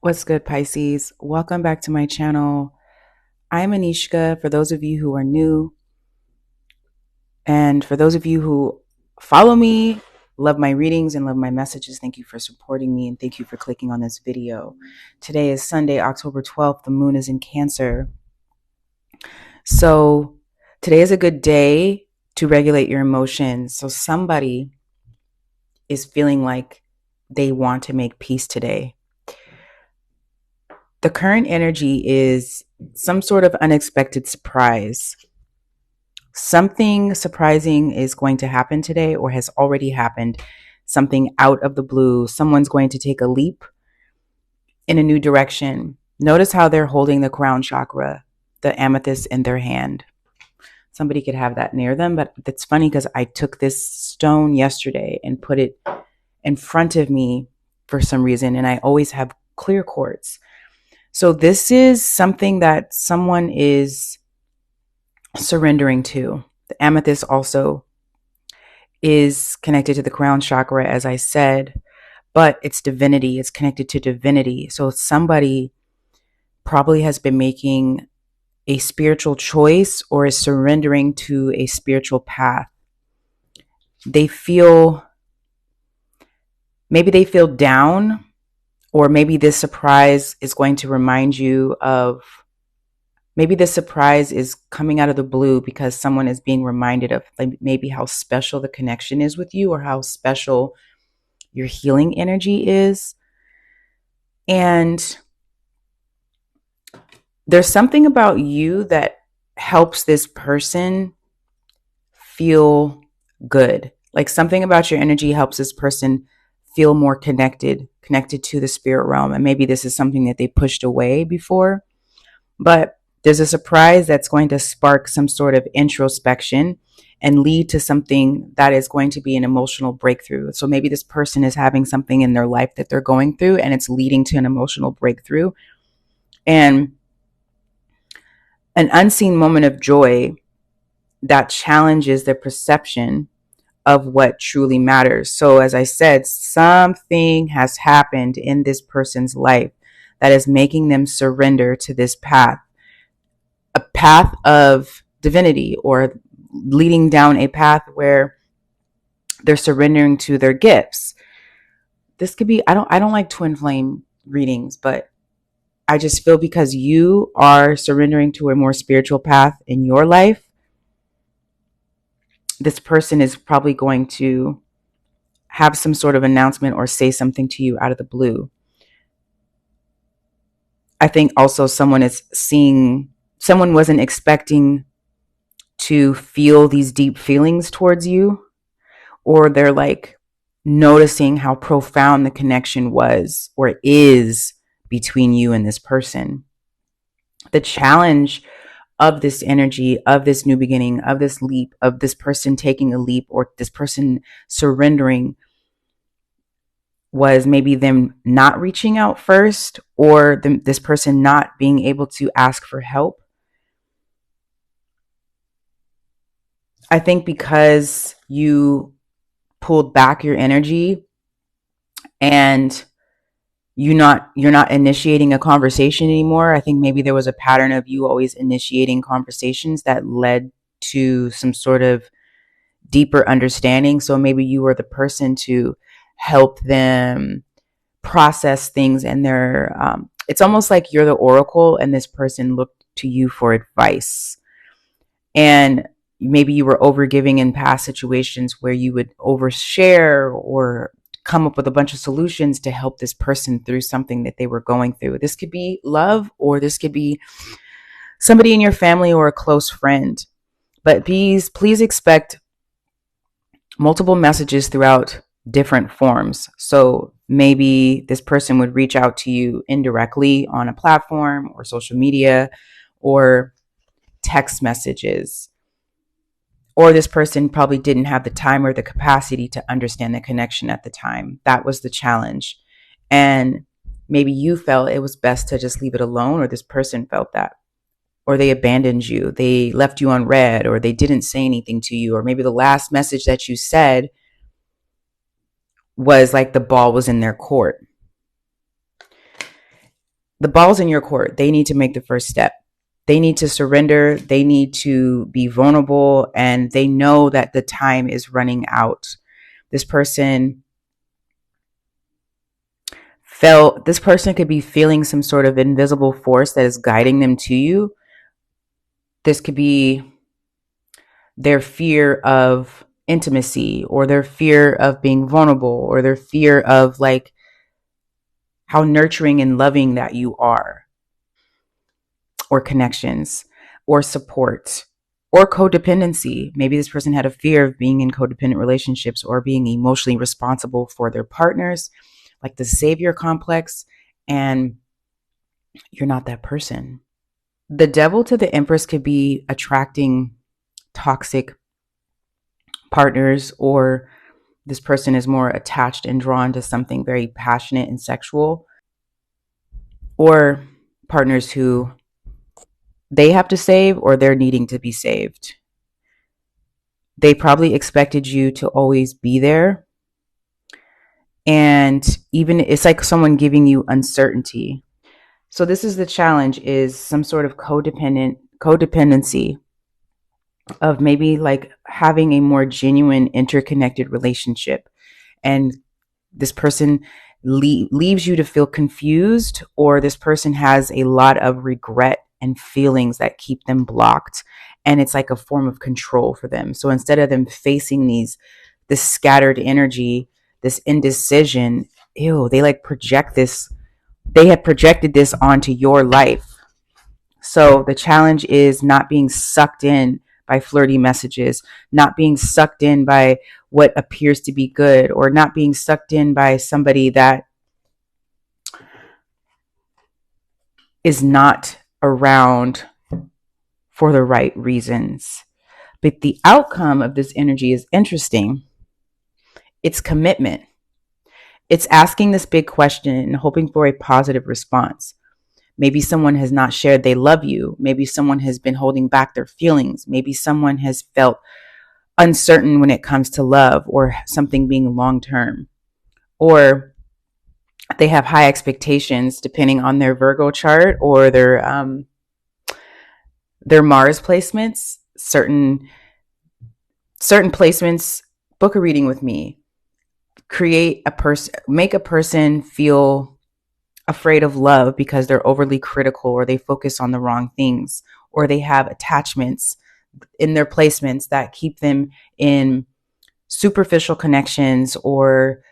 What's good, Pisces? Welcome back to my channel. I'm Anishka, for those of you who are new, and for those of you who follow me, love my readings, and love my messages. Thank you for supporting me, and thank you for clicking on this video. Today is Sunday, October 12th. The moon is in Cancer. So today is a good day to regulate your emotions. So somebody is feeling like they want to make peace today. The current energy is some sort of unexpected surprise. Something surprising is going to happen today or has already happened. Something out of the blue. Someone's going to take a leap in a new direction. Notice how they're holding the crown chakra, the amethyst in their hand. Somebody could have that near them, but it's funny because I took this stone yesterday and put it in front of me for some reason, and I always have clear quartz. So this is something that someone is surrendering to. The amethyst also is connected to the crown chakra, as I said, but it's divinity. It's connected to divinity. So somebody probably has been making a spiritual choice or is surrendering to a spiritual path. Maybe they feel down, or maybe this surprise is going to remind you of, maybe this surprise is coming out of the blue because someone is being reminded of maybe how special the connection is with you, or how special your healing energy is. And there's something about you that helps this person feel good. Like something about your energy helps this person feel more connected to the spirit realm. And maybe this is something that they pushed away before, but there's a surprise that's going to spark some sort of introspection and lead to something that is going to be an emotional breakthrough. So maybe this person is having something in their life that they're going through, and it's leading to an emotional breakthrough and an unseen moment of joy that challenges their perception of what truly matters. So as I said, something has happened in this person's life that is making them surrender to this path, a path of divinity, or leading down a path where they're surrendering to their gifts. This could be, I don't like twin flame readings, but I just feel because you are surrendering to a more spiritual path in your life, this person is probably going to have some sort of announcement or say something to you out of the blue. I think also someone wasn't expecting to feel these deep feelings towards you, or they're like noticing how profound the connection was or is between you and this person. The challenge of this energy, of this new beginning, of this leap, of this person taking a leap, or this person surrendering, was maybe them not reaching out first, or this person not being able to ask for help. I think because you pulled back your energy and you're not initiating a conversation anymore. I think maybe there was a pattern of you always initiating conversations that led to some sort of deeper understanding. So maybe you were the person to help them process things, and it's almost like you're the oracle and this person looked to you for advice. And maybe you were overgiving in past situations where you would overshare or come up with a bunch of solutions to help this person through something that they were going through. This could be love, or this could be somebody in your family or a close friend. But please expect multiple messages throughout different forms. So maybe this person would reach out to you indirectly on a platform or social media or text messages. Or this person probably didn't have the time or the capacity to understand the connection at the time. That was the challenge. And maybe you felt it was best to just leave it alone, or this person felt that. Or they abandoned you. They left you on red, or they didn't say anything to you. Or maybe the last message that you said was like the ball was in their court. the ball's in your court. They need to make the first step. They need to surrender. They need to be vulnerable, and they know that the time is running out. This person this person could be feeling some sort of invisible force that is guiding them to you. This could be their fear of intimacy, or their fear of being vulnerable, or their fear of like how nurturing and loving that you are, or connections, or support, or codependency. Maybe this person had a fear of being in codependent relationships or being emotionally responsible for their partners, like the savior complex, and you're not that person. The devil to the empress could be attracting toxic partners, or this person is more attached and drawn to something very passionate and sexual, or partners who they have to save or they're needing to be saved. They probably expected you to always be there. And even it's like someone giving you uncertainty. So this is the challenge, is some sort of codependency of maybe like having a more genuine interconnected relationship. And this person leaves you to feel confused, or this person has a lot of regret and feelings that keep them blocked, and it's like a form of control for them. So instead of them facing this scattered energy, this indecision, they like project this, they have projected this onto your life. So the challenge is not being sucked in by flirty messages, not being sucked in by what appears to be good, or not being sucked in by somebody that is not around for the right reasons. But the outcome of this energy is interesting. It's commitment. It's asking this big question and hoping for a positive response. Maybe someone has not shared they love you. Maybe someone has been holding back their feelings. Maybe someone has felt uncertain when it comes to love or something being long term. Or they have high expectations depending on their Virgo chart or their Mars placements. Certain placements, book a reading with me. Make a person feel afraid of love because they're overly critical, or they focus on the wrong things, or they have attachments in their placements that keep them in superficial connections, or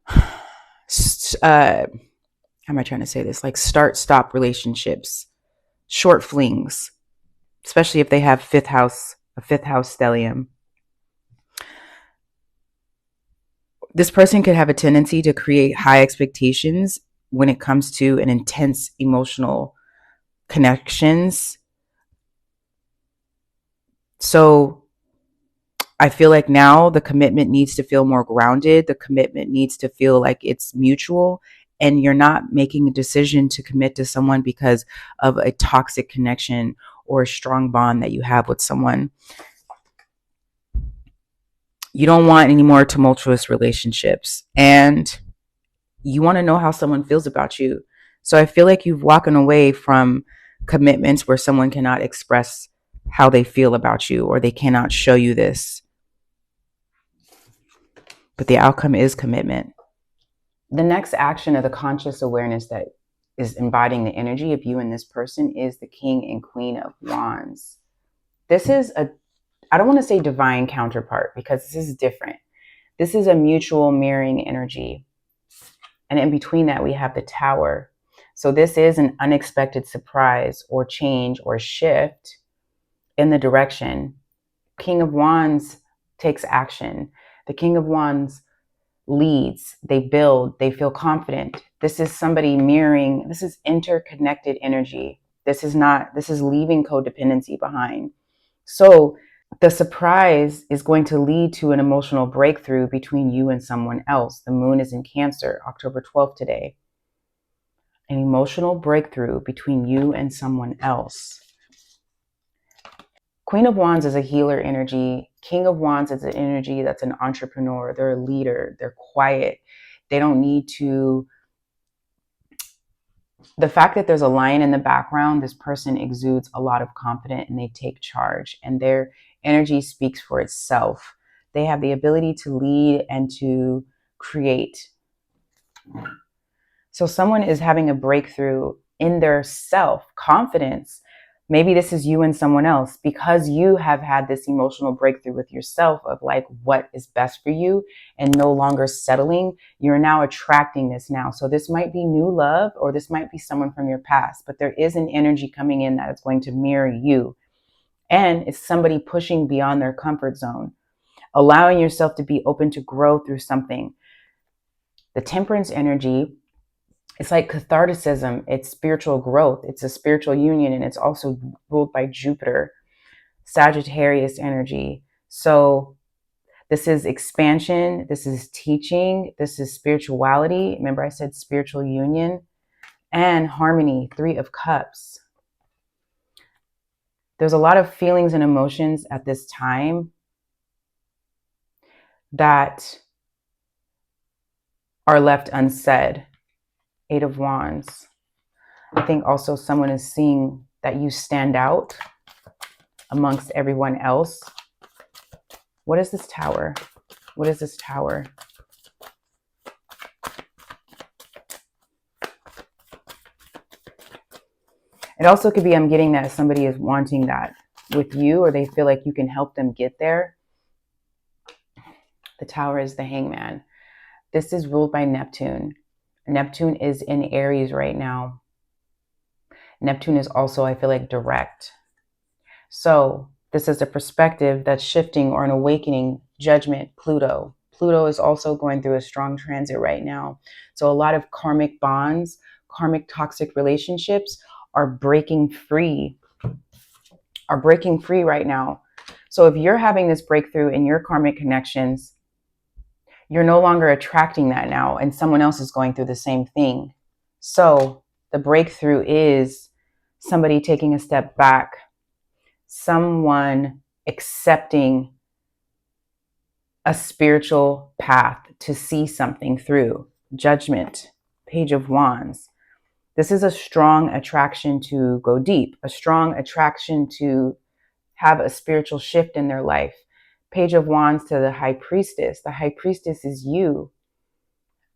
how am I trying to say this? Like stop relationships, short flings, especially if they have a fifth house stellium. This person could have a tendency to create high expectations when it comes to an intense emotional connections. So I feel like now the commitment needs to feel more grounded. The commitment needs to feel like it's mutual, and you're not making a decision to commit to someone because of a toxic connection or a strong bond that you have with someone. You don't want any more tumultuous relationships, and you want to know how someone feels about you. So I feel like you've walked away from commitments where someone cannot express how they feel about you, or they cannot show you this. But the outcome is commitment. The next action of the conscious awareness that is embodying the energy of you and this person is the King and Queen of Wands. This is I don't want to say divine counterpart, because this is different. This is a mutual mirroring energy. And in between that, we have the Tower. So this is an unexpected surprise or change or shift in the direction. King of Wands takes action. The King of Wands leads, they build, they feel confident. This is somebody mirroring, this is interconnected energy. This is leaving codependency behind. So the surprise is going to lead to an emotional breakthrough between you and someone else. The moon is in Cancer, October 12th today. An emotional breakthrough between you and someone else. Queen of Wands is a healer energy. King of Wands is an energy that's an entrepreneur. They're a leader. They're quiet. They don't need to the fact that there's a lion in the background, this person exudes a lot of confidence and they take charge, and their energy speaks for itself. They have the ability to lead and to create. So someone is having a breakthrough in their self-confidence. Maybe this is you and someone else, because you have had this emotional breakthrough with yourself of like what is best for you and no longer settling. You're now attracting this now. So this might be new love, or this might be someone from your past, but there is an energy coming in that is going to mirror you. And it's somebody pushing beyond their comfort zone, allowing yourself to be open to grow through something. The temperance energy, it's like catharticism, it's spiritual growth, it's a spiritual union, and it's also ruled by Jupiter, Sagittarius energy. So this is expansion, this is teaching, this is spirituality. Remember I said spiritual union and harmony, 3 of Cups. There's a lot of feelings and emotions at this time that are left unsaid. 8 of Wands. I think also someone is seeing that you stand out amongst everyone else. What is this Tower? What is this Tower? It also could be, I'm getting that somebody is wanting that with you, or they feel like you can help them get there. The Tower is the Hangman. This is ruled by Neptune. Neptune is in Aries right now. Neptune is also, I feel like, direct. So this is a perspective that's shifting, or an awakening. Judgment, Pluto. Pluto is also going through a strong transit right now. So a lot of karmic bonds, karmic toxic relationships are breaking free right now. So if you're having this breakthrough in your karmic connections, you're no longer attracting that now, and someone else is going through the same thing. So the breakthrough is somebody taking a step back, someone accepting a spiritual path to see something through. Judgment, Page of Wands. This is a strong attraction to go deep, a strong attraction to have a spiritual shift in their life. Page of Wands to the High Priestess. The High Priestess is you.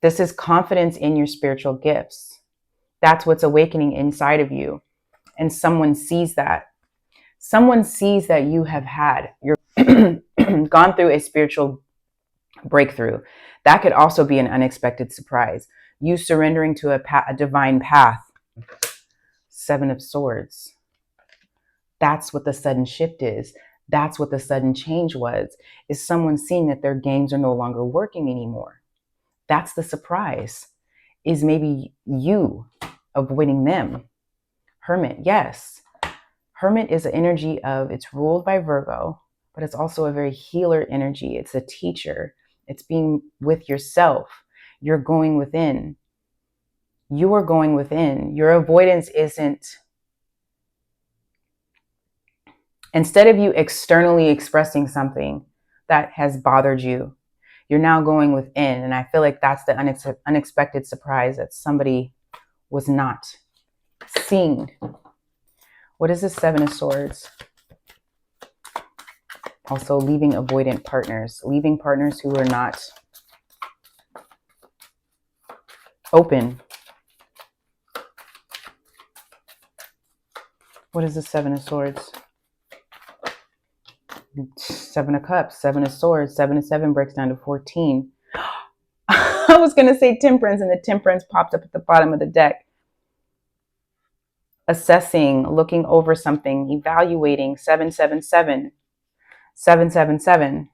This is confidence in your spiritual gifts. That's what's awakening inside of you. And someone sees that. Someone sees that you have had, you're gone through a spiritual breakthrough. That could also be an unexpected surprise. You surrendering to a divine path. 7 of Swords. That's what the sudden shift is. That's what the sudden change was, is someone seeing that their games are no longer working anymore. That's the surprise, is maybe you avoiding them. Hermit, yes. Hermit is an energy of, it's ruled by Virgo, but it's also a very healer energy. It's a teacher. It's being with yourself. You're going within. You are going within. Your avoidance isn't, instead of you externally expressing something that has bothered you, you're now going within. And I feel like that's the unexpected surprise that somebody was not seeing. What is the 7 of Swords? Also leaving avoidant partners, leaving partners who are not open. What is the 7 of Swords? 7 of Cups, 7 of Swords, 7 of 7 breaks down to 14. I was going to say Temperance, and the Temperance popped up at the bottom of the deck. Assessing, looking over something, evaluating. 777, 777.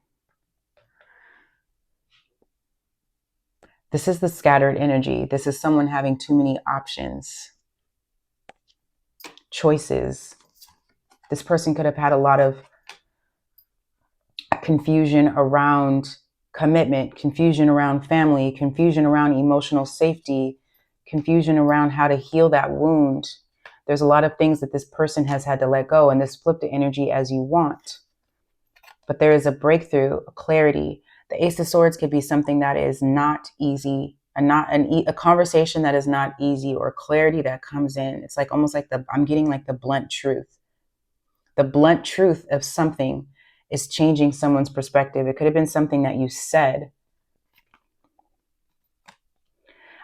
This is the scattered energy. This is someone having too many options, choices. This person could have had a lot of confusion around commitment, confusion around family, confusion around emotional safety, confusion around how to heal that wound. There's a lot of things that this person has had to let go, and this flip the energy as you want. But there is a breakthrough, a clarity. The Ace of Swords could be something that is not easy a conversation that is not easy, or clarity that comes in. It's like almost like I'm getting like the blunt truth. The blunt truth of something is changing someone's perspective. It could have been something that you said.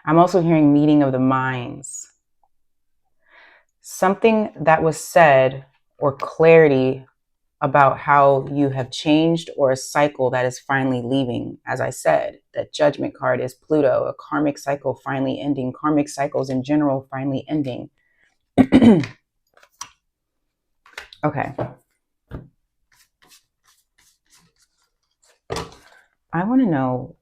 I'm also hearing meeting of the minds. Something that was said, or clarity about how you have changed, or a cycle that is finally leaving. As I said, that Judgment card is Pluto, a karmic cycle finally ending. Karmic cycles in general finally ending. Okay. I want to know,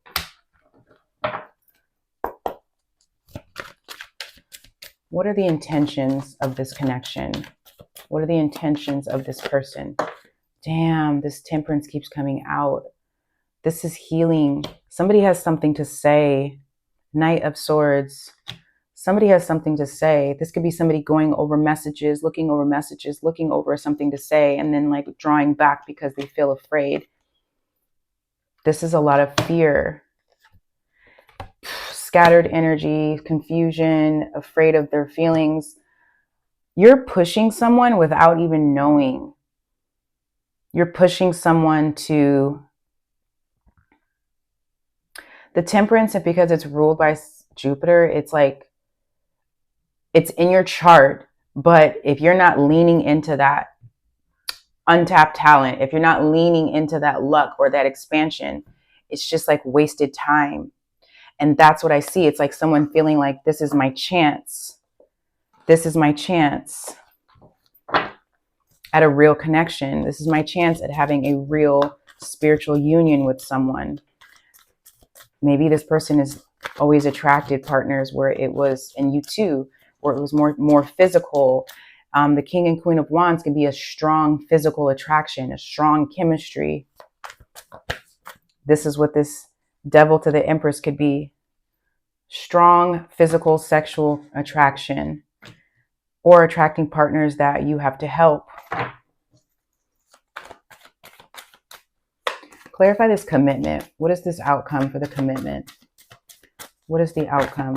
what are the intentions of this connection? What are the intentions of this person? Damn, this Temperance keeps coming out. This is healing. Somebody has something to say. Knight of Swords. Somebody has something to say. This could be somebody going over messages, looking over something to say, and then like drawing back because they feel afraid. This is a lot of fear. Scattered energy, confusion, afraid of their feelings. You're pushing someone without even knowing. You're pushing someone to the Temperance, and because it's ruled by Jupiter, it's like it's in your chart, but if you're not leaning into that untapped talent, if you're not leaning into that luck or that expansion, it's just like wasted time. And that's what I see. It's like someone feeling like, this is my chance. This is my chance at a real connection. This is my chance at having a real spiritual union with someone. Maybe this person is always attracted partners where it was, and you too, where it was more physical. The King and Queen of Wands can be a strong physical attraction, a strong chemistry. This is what this Devil to the Empress could be. Strong physical sexual attraction, or attracting partners that you have to help. Clarify this commitment. What is this outcome for the commitment? What is the outcome?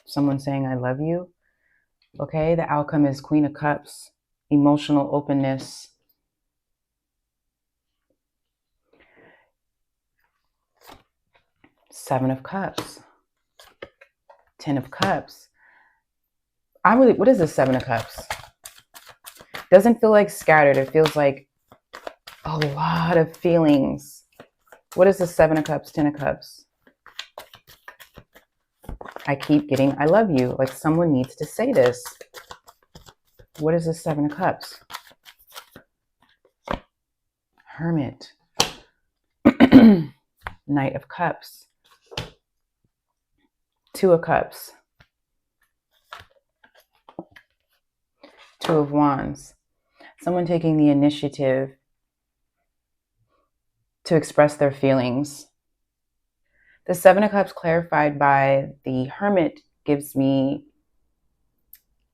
Someone saying, I love you. Okay, the outcome is Queen of Cups, emotional openness. Seven of Cups. 10 of Cups. What is this 7 of Cups? Doesn't feel like scattered. It feels like a lot of feelings. What is the 7 of Cups, 10 of Cups? I keep getting, I love you. Like someone needs to say this. What is the 7 of Cups? Hermit. Knight of Cups. 2 of Cups. 2 of Wands. Someone taking the initiative to express their feelings. The 7 of Cups clarified by the Hermit gives me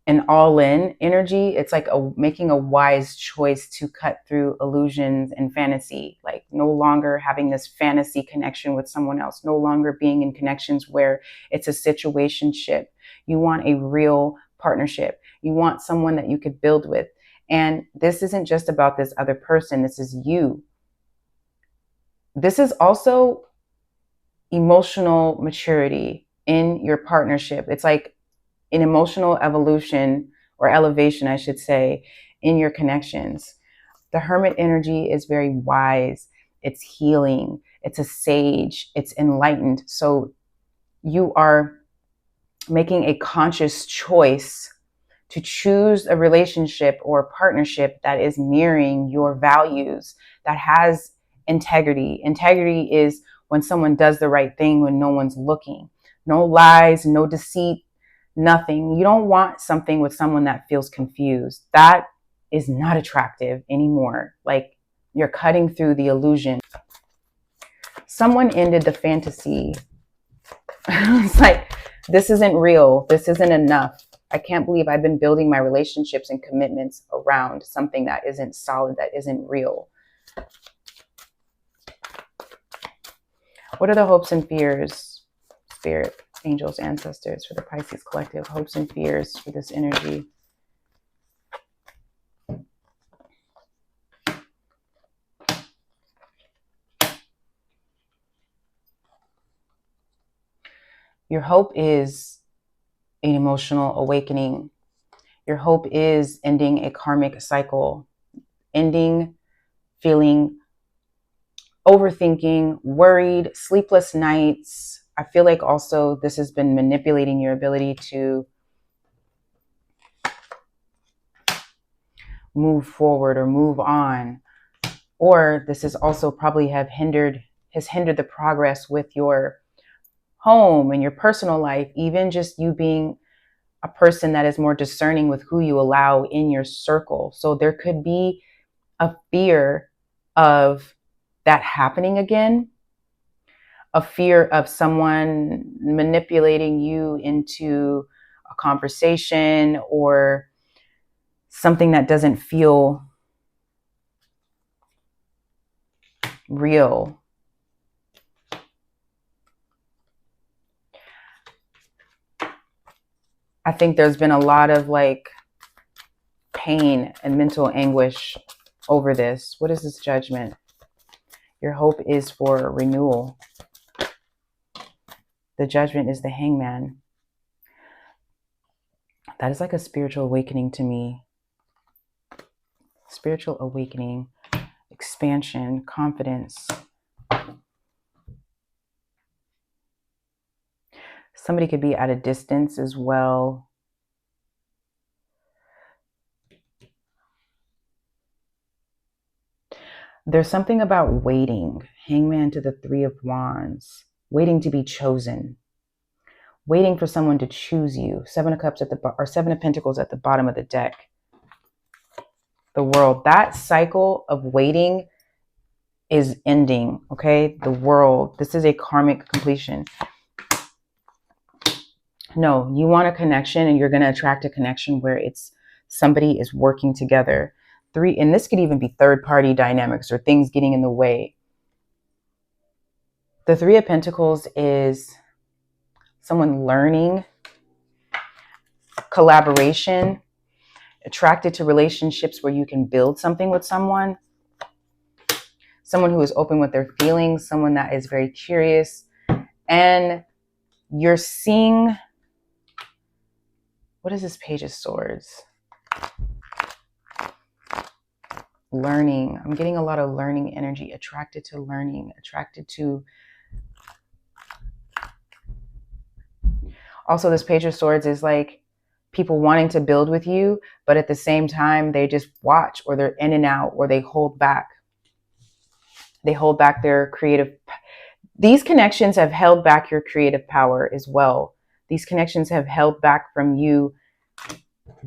an all-in energy. It's like making a wise choice to cut through illusions and fantasy, like no longer having this fantasy connection with someone else, no longer being in connections where it's a situationship. You want a real partnership. You want someone that you could build with. And this isn't just about this other person. This is you. This is also emotional maturity in your partnership. It's like an emotional evolution, or elevation, I should say, in your connections. The Hermit energy is very wise. It's healing. It's a sage. It's enlightened. So you are making a conscious choice to choose a relationship or a partnership that is mirroring your values, that has integrity. Integrity is when someone does the right thing when no one's looking. No lies, no deceit, nothing. You don't want something with someone that feels confused. That is not attractive anymore. Like you're cutting through the illusion. Someone ended the fantasy. It's like, this isn't real. This isn't enough. I can't believe I've been building my relationships and commitments around something that isn't solid, that isn't real. What are the hopes and fears, spirit, angels, ancestors, for the Pisces collective? Hopes and fears for this energy. Your hope is an emotional awakening. Your hope is ending a karmic cycle, ending feeling overthinking, worried, sleepless nights. I feel like also this has been manipulating your ability to move forward or move on. Or this is also probably has hindered the progress with your home and your personal life, even just you being a person that is more discerning with who you allow in your circle. So there could be a fear of that happening again, a fear of someone manipulating you into a conversation or something that doesn't feel real. I think there's been a lot of like pain and mental anguish over this. What is this judgment? Your hope is for renewal. The judgment is the hangman. That is like a spiritual awakening to me. Spiritual awakening, expansion, confidence. Somebody could be at a distance as well. There's something about waiting. Hangman to the Three of Wands. Waiting to be chosen. Waiting for someone to choose you. Seven of Cups or Seven of Pentacles at the bottom of the deck. The World. That cycle of waiting is ending, okay? The World. This is a karmic completion. No, you want a connection and you're going to attract a connection where it's somebody is working together. And this could even be third party dynamics or things getting in the way. The Three of Pentacles is someone learning, collaboration, attracted to relationships where you can build something with someone who is open with their feelings, someone that is very curious. And you're seeing, what is this Page of Swords? Learning. I'm getting a lot of learning energy, attracted to learning, attracted to. Also, this Page of Swords is like people wanting to build with you, but at the same time, they just watch, or they're in and out, or they hold back. They hold back their creative. These connections have held back your creative power as well. These connections have held back from you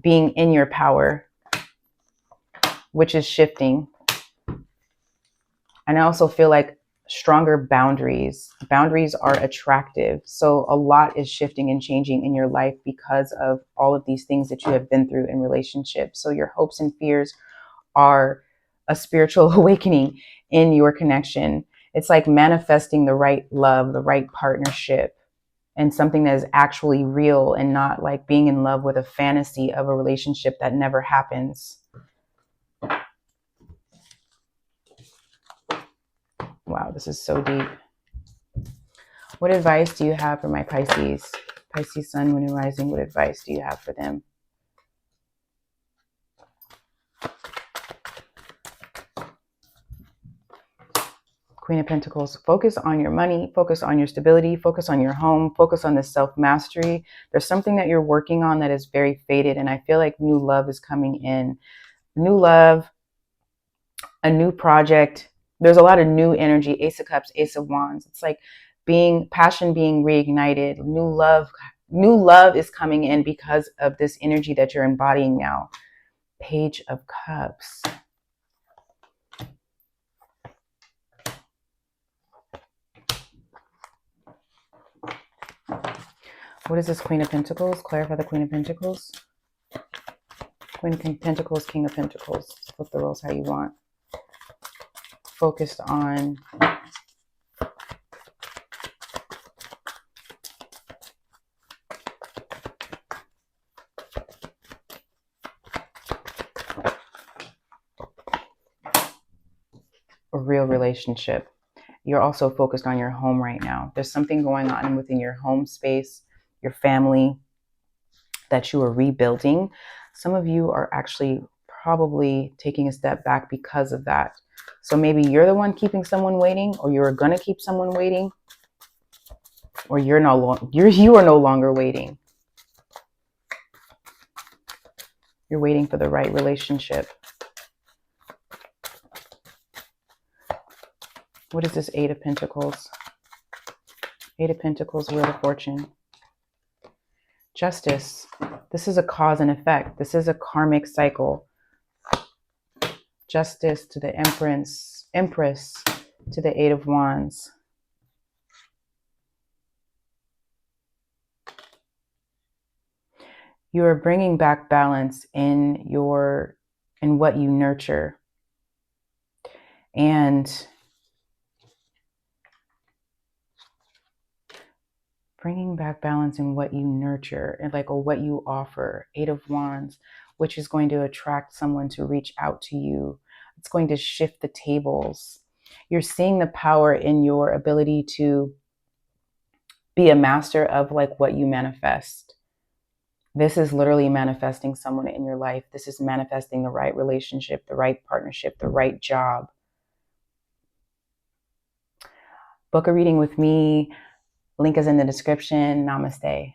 being in your power, which is shifting. And I also feel like stronger boundaries. Boundaries are attractive. So a lot is shifting and changing in your life because of all of these things that you have been through in relationships. So your hopes and fears are a spiritual awakening in your connection. It's like manifesting the right love, the right partnership, and something that is actually real, and not like being in love with a fantasy of a relationship that never happens. Wow, this is so deep. What advice do you have for my Pisces? Pisces Sun, Moon, and Rising, what advice do you have for them? Queen of Pentacles, focus on your money, focus on your stability, focus on your home, focus on the self-mastery. There's something that you're working on that is very faded, and I feel like new love is coming in. New love, a new project. There's a lot of new energy. Ace of Cups, Ace of Wands. It's like passion being reignited. New love is coming in because of this energy that you're embodying now. Page of Cups. What is this Queen of Pentacles? Clarify the Queen of Pentacles. Queen of Pentacles, King of Pentacles. Flip the roles how you want. Focused on real relationship. You're also focused on your home right now. There's something going on within your home space, your family, that you are rebuilding. Some of you are actually probably taking a step back because of that. So maybe you're the one keeping someone waiting, or you're going to keep someone waiting, or you are no longer waiting. You're waiting for the right relationship. What is this Eight of Pentacles? Eight of Pentacles, Wheel of Fortune. Justice. This is a cause and effect. This is a karmic cycle. Justice to the Empress to the Eight of Wands. You are bringing back balance in what you nurture. And bringing back balance in what you nurture and or what you offer. Eight of Wands, which is going to attract someone to reach out to you. It's going to shift the tables. You're seeing the power in your ability to be a master of what you manifest. This is literally manifesting someone in your life. This is manifesting the right relationship, the right partnership, the right job. Book a reading with me. Link is in the description. Namaste.